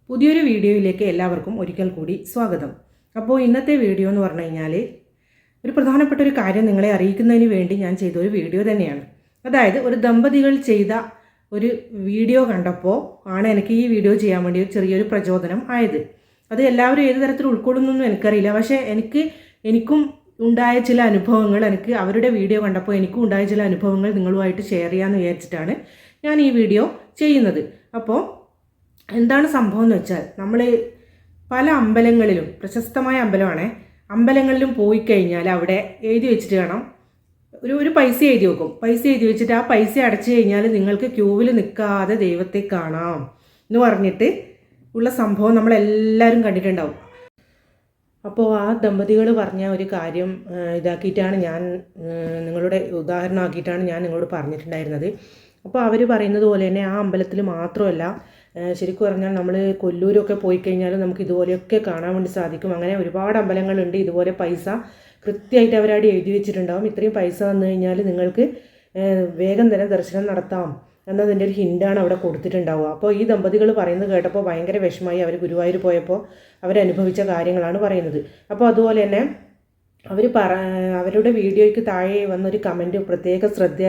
പുതിയൊരു വീഡിയോയിലേക്ക് എല്ലാവർക്കും ഒരിക്കൽ കൂടി സ്വാഗതം. അപ്പോൾ ഇന്നത്തെ വീഡിയോ എന്ന് പറഞ്ഞു കഴിഞ്ഞാൽ ഒരു പ്രധാനപ്പെട്ട ഒരു കാര്യം നിങ്ങളെ അറിയിക്കുന്നതിന് വേണ്ടി ഞാൻ ചെയ്തൊരു വീഡിയോ തന്നെയാണ്. അതായത് ഒരു ദമ്പതികൾ ചെയ്ത ഒരു വീഡിയോ കണ്ടപ്പോൾ ആണ് എനിക്ക് ഈ വീഡിയോ ചെയ്യാൻ വേണ്ടി ഒരു ചെറിയൊരു പ്രചോദനം ആയത്. അത് എല്ലാവരും ഏത് തരത്തിൽ ഉൾക്കൊള്ളുന്നൊന്നും എനിക്കറിയില്ല. പക്ഷേ എനിക്കും ഉണ്ടായ ചില അനുഭവങ്ങൾ, എനിക്ക് അവരുടെ വീഡിയോ കണ്ടപ്പോൾ എനിക്കും ഉണ്ടായ ചില അനുഭവങ്ങൾ നിങ്ങളുമായിട്ട് ഷെയർ ചെയ്യാമെന്ന് വിചാരിച്ചിട്ടാണ് ഞാൻ ഈ വീഡിയോ ചെയ്യുന്നത്. അപ്പോൾ എന്താണ് സംഭവം എന്ന് വെച്ചാൽ, നമ്മൾ പല അമ്പലങ്ങളിലും, പ്രശസ്തമായ അമ്പലങ്ങളിലും പോയി കഴിഞ്ഞാൽ അവിടെ എഴുതി വെച്ചിട്ട് കാണാം, ഒരു പൈസ എഴുതി വെക്കും. പൈസ എഴുതി വെച്ചിട്ട് ആ പൈസ അടച്ചു കഴിഞ്ഞാൽ നിങ്ങൾക്ക് ക്യൂവിൽ നിൽക്കാതെ ദൈവത്തെ കാണാം എന്ന് പറഞ്ഞിട്ട് ഉള്ള സംഭവം നമ്മളെല്ലാവരും കണ്ടിട്ടുണ്ടാവും. അപ്പോൾ ആ ദമ്പതികൾ പറഞ്ഞ ഒരു കാര്യം ഇതാക്കിയിട്ടാണ് ഞാൻ നിങ്ങളുടെ ഉദാഹരണമാക്കിയിട്ടാണ് ഞാൻ നിങ്ങളോട് പറഞ്ഞിട്ടുണ്ടായിരുന്നത്. അപ്പോൾ അവർ പറയുന്നത് പോലെ തന്നെ ആ അമ്പലത്തിൽ മാത്രമല്ല, ശരിക്കും പറഞ്ഞാൽ നമ്മൾ കൊല്ലൂരൊക്കെ പോയി കഴിഞ്ഞാൽ നമുക്ക് ഇതുപോലെയൊക്കെ കാണാൻ വേണ്ടി സാധിക്കും. അങ്ങനെ ഒരുപാട് അമ്പലങ്ങളുണ്ട്. ഇതുപോലെ പൈസ കൃത്യമായിട്ട് അവരവിടെ എഴുതി വെച്ചിട്ടുണ്ടാവും. ഇത്രയും പൈസ വന്നു കഴിഞ്ഞാൽ നിങ്ങൾക്ക് വേഗം തന്നെ ദർശനം നടത്താം എന്നതിൻ്റെ ഒരു ഹിൻ്റാണ് അവിടെ കൊടുത്തിട്ടുണ്ടാവുക. അപ്പോൾ ഈ ദമ്പതികൾ പറയുന്നത് കേട്ടപ്പോൾ ഭയങ്കര വിഷമമായി. അവർ ഗുരുവായൂർ പോയപ്പോൾ അവരനുഭവിച്ച കാര്യങ്ങളാണ് പറയുന്നത്. അപ്പോൾ അതുപോലെ തന്നെ അവരുടെ വീഡിയോയ്ക്ക് താഴെ വന്നൊരു കമൻറ്റ് പ്രത്യേക ശ്രദ്ധ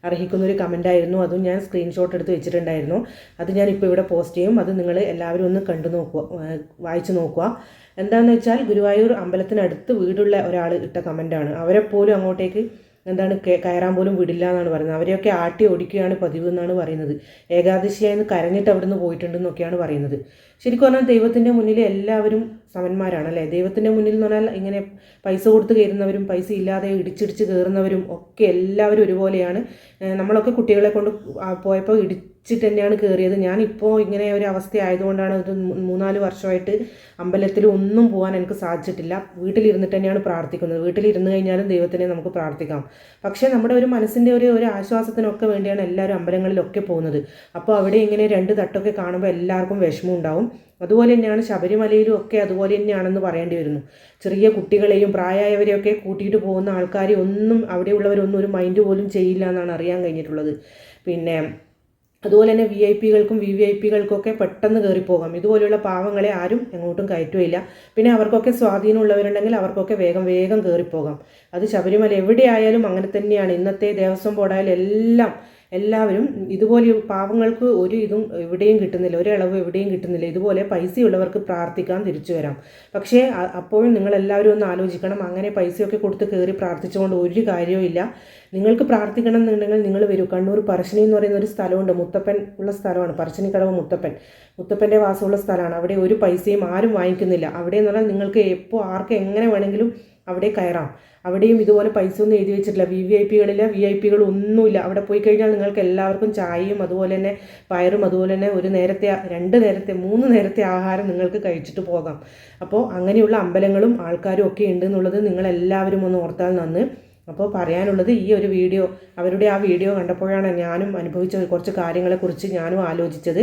അർഹിക്കുന്നൊരു കമൻറ്റായിരുന്നു. അതും ഞാൻ സ്ക്രീൻഷോട്ട് എടുത്ത് വെച്ചിട്ടുണ്ടായിരുന്നു. അത് ഞാനിപ്പോൾ ഇവിടെ പോസ്റ്റ് ചെയ്യും. അത് നിങ്ങൾ എല്ലാവരും ഒന്ന് വായിച്ചു നോക്കുക. എന്താണെന്ന് വെച്ചാൽ, ഗുരുവായൂർ അമ്പലത്തിനടുത്ത് വീടുള്ള ഒരാൾ ഇട്ട കമൻറ്റാണ്. അവരെപ്പോലും അങ്ങോട്ടേക്ക് കയറാൻ പോലും വിടില്ല എന്നാണ് പറയുന്നത്. അവരെയൊക്കെ ആട്ടി ഓടിക്കുകയാണ് പതിവ് എന്നാണ് പറയുന്നത്. ഏകാദശിയായെന്ന് കരഞ്ഞിട്ട് അവിടുന്ന് പോയിട്ടുണ്ടെന്നൊക്കെയാണ് പറയുന്നത്. ശരിക്കും പറഞ്ഞാൽ ദൈവത്തിൻ്റെ മുന്നിൽ എല്ലാവരും സമന്മാരാണ് അല്ലേ? ദൈവത്തിൻ്റെ മുന്നിൽ എന്ന് പറഞ്ഞാൽ ഇങ്ങനെ പൈസ കൊടുത്ത് കയറുന്നവരും പൈസ ഇല്ലാതെ ഇടിച്ചിടിച്ച് കയറുന്നവരും ഒക്കെ എല്ലാവരും ഒരുപോലെയാണ്. നമ്മളൊക്കെ കുട്ടികളെ കൊണ്ട് പോയപ്പോൾ ഇടിച്ചിട്ട് തന്നെയാണ് കയറിയത്. ഞാനിപ്പോൾ ഇങ്ങനെ ഒരു അവസ്ഥ ആയതുകൊണ്ടാണ് ഒരു 3-4 വർഷമായിട്ട് അമ്പലത്തിൽ ഒന്നും പോകാൻ എനിക്ക് സാധിച്ചിട്ടില്ല. വീട്ടിലിരുന്നിട്ട് തന്നെയാണ് പ്രാർത്ഥിക്കുന്നത്. വീട്ടിലിരുന്ന് കഴിഞ്ഞാലും ദൈവത്തിനെ നമുക്ക് പ്രാർത്ഥിക്കാം. പക്ഷേ നമ്മുടെ ഒരു മനസ്സിൻ്റെ ഒരു ആശ്വാസത്തിനൊക്കെ വേണ്ടിയാണ് എല്ലാവരും അമ്പലങ്ങളിലൊക്കെ പോകുന്നത്. അപ്പോൾ അവിടെ ഇങ്ങനെ 2 തട്ടൊക്കെ കാണുമ്പോൾ എല്ലാവർക്കും വിഷമം ഉണ്ടാവും. അതുപോലെ തന്നെയാണ് ശബരിമലയിലും ഒക്കെ അതുപോലെ തന്നെയാണെന്ന് പറയേണ്ടി വരുന്നു. ചെറിയ കുട്ടികളെയും പ്രായമായവരെയൊക്കെ കൂട്ടിയിട്ട് പോകുന്ന ആൾക്കാരെ ഒന്നും അവിടെയുള്ളവരൊന്നും ഒരു മൈൻഡ് പോലും ചെയ്യില്ല എന്നാണ് അറിയാൻ കഴിഞ്ഞിട്ടുള്ളത്. പിന്നെ അതുപോലെ തന്നെ VIP-കൾക്കും VVIP-കൾക്കൊക്കെ പെട്ടെന്ന് കയറിപ്പോകാം. ഇതുപോലെയുള്ള പാവങ്ങളെ ആരും എങ്ങോട്ടും കയറ്റുകയില്ല. പിന്നെ അവർക്കൊക്കെ സ്വാധീനമുള്ളവരുണ്ടെങ്കിൽ അവർക്കൊക്കെ വേഗം കയറിപ്പോകാം. അത് ശബരിമല എവിടെയായാലും അങ്ങനെ തന്നെയാണ്. ഇന്നത്തെ ദേവസ്വം ബോർഡായാലും എല്ലാവരും ഇതുപോലെ പാവങ്ങൾക്ക് ഒരു ഇതും എവിടെയും കിട്ടുന്നില്ല, ഒരു ഇളവ് എവിടെയും കിട്ടുന്നില്ല. ഇതുപോലെ പൈസയുള്ളവർക്ക് പ്രാർത്ഥിക്കാൻ തിരിച്ചു വരാം. പക്ഷേ അപ്പോഴും നിങ്ങളെല്ലാവരും ഒന്ന് ആലോചിക്കണം. അങ്ങനെ പൈസയൊക്കെ കൊടുത്ത് കയറി പ്രാർത്ഥിച്ചുകൊണ്ട് ഒരു കാര്യവും ഇല്ല. നിങ്ങൾക്ക് പ്രാർത്ഥിക്കണം എന്നുണ്ടെങ്കിൽ നിങ്ങൾ വരൂ. കണ്ണൂർ പറശ്ശിനി എന്ന് പറയുന്ന ഒരു സ്ഥലമുണ്ട്. മുത്തപ്പൻ ഉള്ള സ്ഥലമാണ് പറശ്ശിനിക്കടവ്. മുത്തപ്പൻ്റെ വാസമുള്ള സ്ഥലമാണ്. അവിടെ ഒരു പൈസയും ആരും വാങ്ങിക്കുന്നില്ല. അവിടെ എന്ന് പറഞ്ഞാൽ നിങ്ങൾക്ക് എപ്പോൾ ആർക്ക് എങ്ങനെ വേണമെങ്കിലും അവിടെ കയറാം. അവിടെയും ഇതുപോലെ പൈസ ഒന്നും എഴുതി വെച്ചിട്ടില്ല. VVIP-കളില്ല, VIP-കൾ ഒന്നുമില്ല. അവിടെ പോയി കഴിഞ്ഞാൽ നിങ്ങൾക്ക് എല്ലാവർക്കും ചായയും അതുപോലെ തന്നെ പയറും അതുപോലെ തന്നെ 1 നേരത്തെ 2 നേരത്തെ 3 നേരത്തെ ആഹാരം നിങ്ങൾക്ക് കഴിച്ചിട്ട് പോകാം. അപ്പോൾ അങ്ങനെയുള്ള അമ്പലങ്ങളും ആൾക്കാരും ഒക്കെ ഉണ്ട് എന്നുള്ളത് നിങ്ങളെല്ലാവരും ഒന്ന് ഓർത്താൽ നന്ന്. അപ്പോൾ പറയാനുള്ളത്, ഈ ഒരു വീഡിയോ, അവരുടെ ആ വീഡിയോ കണ്ടപ്പോഴാണ് ഞാനും അനുഭവിച്ച കുറച്ച് കാര്യങ്ങളെക്കുറിച്ച് ഞാനും ആലോചിച്ചത്.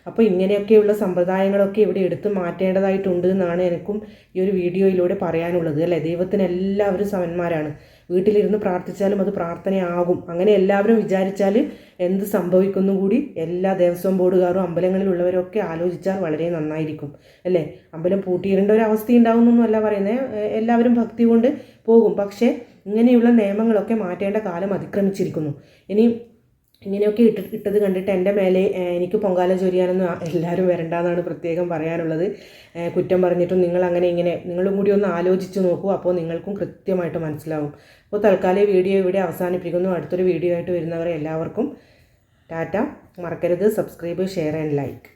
അപ്പോൾ ഇങ്ങനെയൊക്കെയുള്ള സമ്പ്രദായങ്ങളൊക്കെ ഇവിടെ എടുത്തു മാറ്റേണ്ടതായിട്ടുണ്ട് എന്നാണ് എനിക്കും ഈ ഒരു വീഡിയോയിലൂടെ പറയാനുള്ളത് അല്ലേ? ദൈവത്തിന് എല്ലാവരും സമന്മാരാണ്. വീട്ടിലിരുന്ന് പ്രാർത്ഥിച്ചാലും അത് പ്രാർത്ഥനയാകും. അങ്ങനെ എല്ലാവരും വിചാരിച്ചാൽ എന്ത് സംഭവിക്കുന്നു കൂടി എല്ലാ ദേവസ്വം ബോർഡുകാരും അമ്പലങ്ങളിലുള്ളവരൊക്കെ ആലോചിച്ചാൽ വളരെ നന്നായിരിക്കും അല്ലേ? അമ്പലം പൂട്ടിയിടേണ്ട ഒരു അവസ്ഥ ഉണ്ടാവുന്നൊന്നുമല്ല പറയുന്നത്. എല്ലാവരും ഭക്തി കൊണ്ട് പോകും. പക്ഷേ ഇങ്ങനെയുള്ള നിയമങ്ങളൊക്കെ മാറ്റേണ്ട കാലം അതിക്രമിച്ചിരിക്കുന്നു. ഇനി ഇങ്ങനെയൊക്കെ ഇട്ടത് കണ്ടിട്ട് എൻ്റെ മേലെ എനിക്ക് പൊങ്കാല ചൊരിയാനൊന്നും എല്ലാവരും വരണ്ടെന്നാണ് പ്രത്യേകം പറയാനുള്ളത്. കുറ്റം പറഞ്ഞിട്ടും നിങ്ങളും കൂടി ഒന്ന് ആലോചിച്ച് നോക്കൂ. അപ്പോൾ നിങ്ങൾക്കും കൃത്യമായിട്ട് മനസ്സിലാവും. അപ്പോൾ തൽക്കാലം വീഡിയോ ഇവിടെ അവസാനിപ്പിക്കുന്നു. അടുത്തൊരു വീഡിയോ ആയിട്ട് വരുന്നവരെ എല്ലാവർക്കും ടാറ്റ. മറക്കരുത് സബ്സ്ക്രൈബ്, ഷെയർ ആൻഡ് ലൈക്ക്.